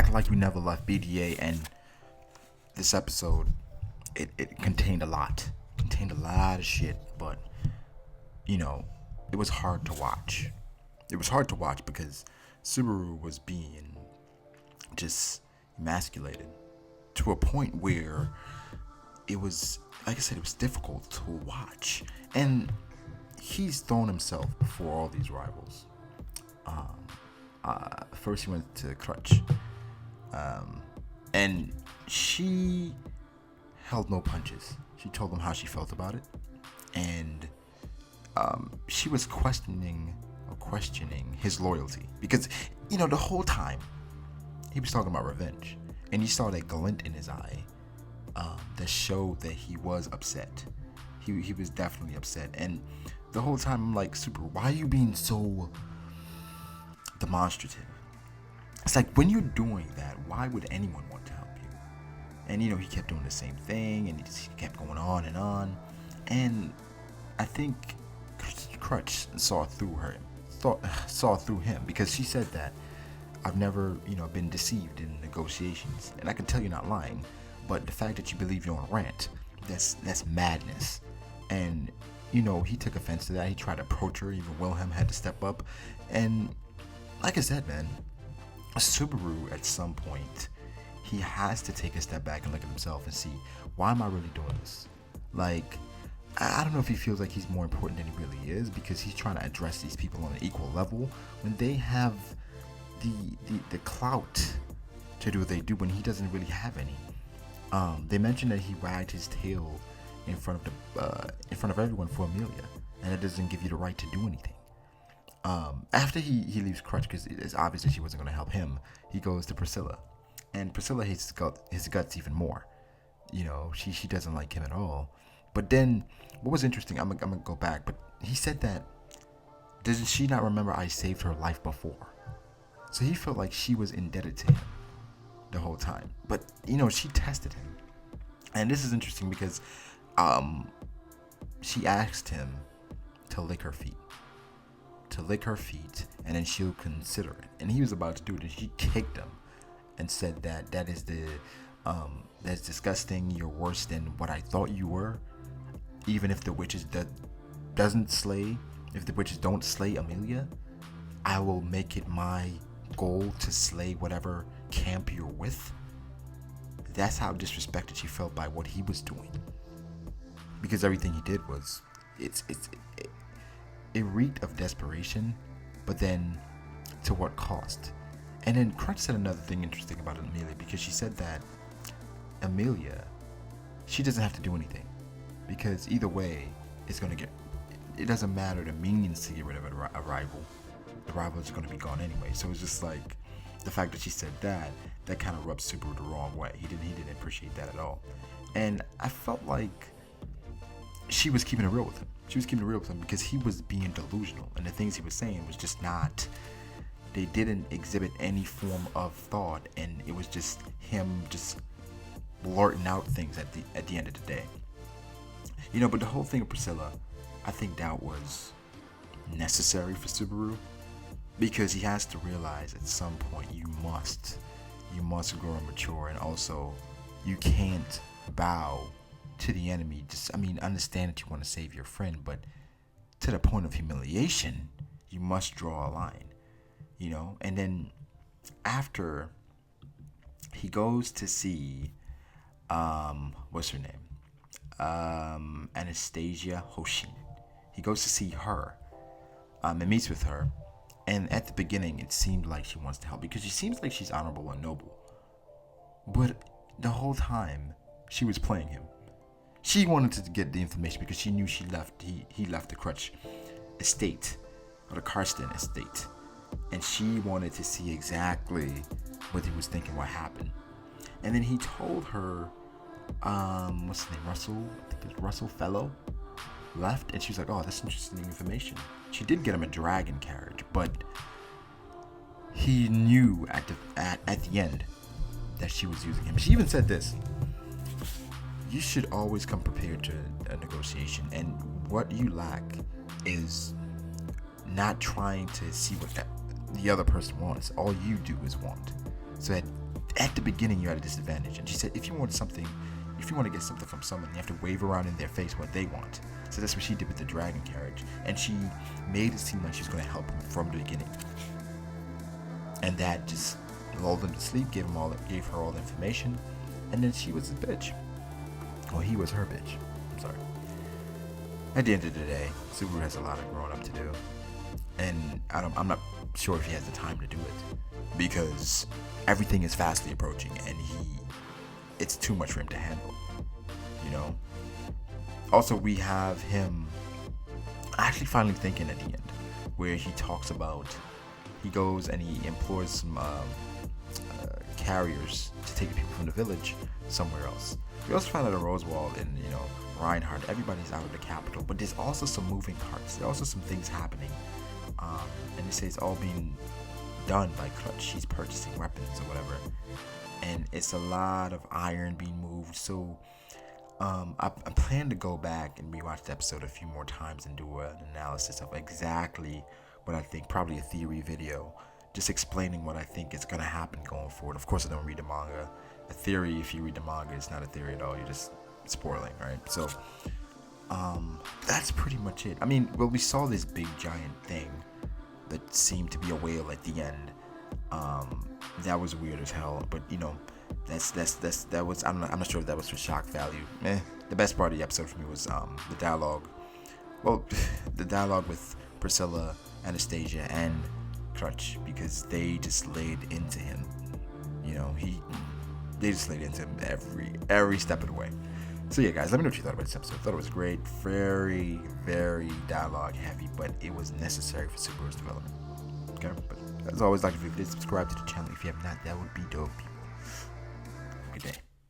back like we never left BDA, and this episode, it contained a lot. Contained a lot of shit, but, it was hard to watch. It was hard to watch because Subaru was being just emasculated to a point where it was, like I said, it was difficult to watch. And he's thrown himself before all these rivals. First he went to Crutch, and she held no punches. She told him how she felt about it, and she was questioning his loyalty because the whole time he was talking about revenge, and you saw that glint in his eye that showed that he was upset. He was definitely upset, and the whole time I'm like, Super, why are you being so demonstrative? It's like, when you're doing that, why would anyone want to help you? And he kept doing the same thing, and he just kept going on and on. And I think Crutch saw through him, because she said that I've never been deceived in negotiations, and I can tell you're not lying. But the fact that you believe you're on a rant, that's madness. And he took offense to that. He tried to approach her. Even Wilhelm had to step up. And like I said, man, Subaru at some point, he has to take a step back and look at himself and see, why am I really doing this? Like, I don't know if he feels like he's more important than he really is, because he's trying to address these people on an equal level when they have the clout to do what they do, when he doesn't really have any. They mentioned that he wagged his tail in front of everyone for Amelia, and it doesn't give you the right to do anything. After he leaves Crutch, because it's obvious that she wasn't going to help him, he goes to Priscilla, and Priscilla hates his guts even more. She doesn't like him at all. But then, what was interesting, I'm gonna go back, but he said that, doesn't she not remember I saved her life before? So he felt like she was indebted to him the whole time. But she tested him, and this is interesting because she asked him to lick her feet, and then she'll consider it. And he was about to do it, and she kicked him and said that is that's disgusting. You're worse than what I thought you were. Even if the witches if the witches don't slay Amelia, I will make it my goal to slay whatever camp you're with. That's how disrespected she felt by what he was doing, because everything he did was it reeked of desperation, but then to what cost? And then Crutch said another thing interesting about Amelia, because she said that Amelia, she doesn't have to do anything, because either way it doesn't matter the means to get rid of a rival. The rival is going to be gone anyway. So it's just like, the fact that she said that kind of rubbed Subaru the wrong way. He didn't appreciate that at all. And I felt like she was keeping it real with him. Because he was being delusional, and the things he was saying was just not, they didn't exhibit any form of thought, and it was just him just blurting out things at the end of the day. But the whole thing of Priscilla, I think that was necessary for Subaru, because he has to realize at some point you must grow and mature, and also you can't bow to the enemy. Understand that you want to save your friend, but to the point of humiliation, you must draw a line, And then after he goes to see, what's her name? Anastasia Hoshin. He goes to see her, and meets with her. And at the beginning, it seemed like she wants to help, because she seems like she's honorable and noble. But the whole time, she was playing him. She wanted to get the information because she knew he left the Crutch estate, or the Karsten estate. And she wanted to see exactly what he was thinking, what happened. And then he told her, what's his name, Russell? I think it's Russell Fellow left, and she was like, oh, that's interesting information. She did get him a dragon carriage, but he knew at the end that she was using him. She even said this: you should always come prepared to a negotiation, and what you lack is not trying to see what the other person wants. All you do is want. So at the beginning you're at a disadvantage. And she said, if you want to get something from someone, you have to wave around in their face what they want. So that's what she did with the dragon carriage, and she made it seem like she was going to help him from the beginning. And that just lulled him to sleep, gave her all the information, and then she was his bitch. Well, he was her bitch. I'm sorry. At the end of the day, Subaru has a lot of growing up to do, and I'm not sure if he has the time to do it, because everything is fastly approaching, and it's too much for him to handle, you know. Also, we have him actually finally thinking at the end, where he talks about, he goes and he implores some carriers to take the people from the village somewhere else. We also find out in Rosewald and, you know, Reinhardt, everybody's out of the capital, but there's also some moving parts. There's also some things happening, and they say it's all being done by Clutch. She's purchasing weapons or whatever, and it's a lot of iron being moved. So I plan to go back and rewatch the episode a few more times and do an analysis of exactly what I think, probably a theory video, just explaining what I think is going to happen going forward. Of course, I don't read the manga. A theory, if you read the manga, it's not a theory at all. You're just spoiling, right? So that's pretty much it. I mean, well, we saw this big giant thing that seemed to be a whale at the end. That was weird as hell, but you know, that was, I'm not sure if that was for shock value. The best part of the episode for me was the dialogue. Well, the dialogue with Priscilla, Anastasia, and Clutch, because they just laid into him. You know, they just laid into him every step of the way. So yeah, guys, let me know what you thought about this episode. I thought it was great, very, very dialogue heavy, but it was necessary for Subaru's development. Okay, but as always, like if you did subscribe to the channel if you have not, that would be dope.